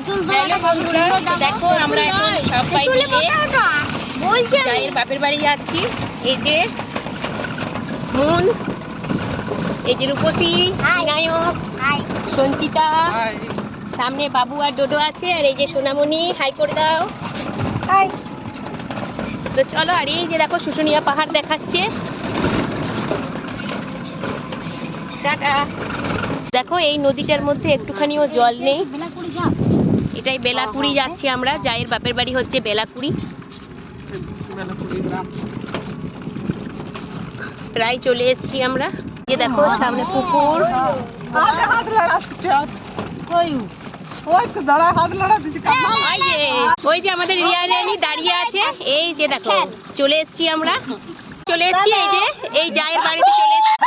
Hello বন্ধুরা, দেখো আমরা এখন সবাই মিলে জায়ের বাপের বাড়ি যাচ্ছি। এই যে মুন, এই যে রূপসী, বিনায়ক, সঞ্চিতা, সামনে বাবু আর ডোডো আছে, আর এই যে সোনামণি, হাই করে দাও। তো চলো, আর এই যে দেখো শুশুনিয়া পাহাড় দেখাচ্ছে। টাটা। দেখো এই নদীটার মধ্যে একটুখানিও জল নেই। এটাই বেলাকুড়ি যাচ্ছি আমরা। জায়ের বাপের বাড়ি হচ্ছে বেলাকুড়ি। প্রায় চলে এসেছি আমরা। যে দেখো সামনে পুকুর। ওই যে আমাদের রিয়া রানী দাঁড়িয়ে আছে। এই যে দেখো চলে এসেছি আমরা। চলে এসেছি এই যে এই জায়ের বাড়িতে চলে এসেছি।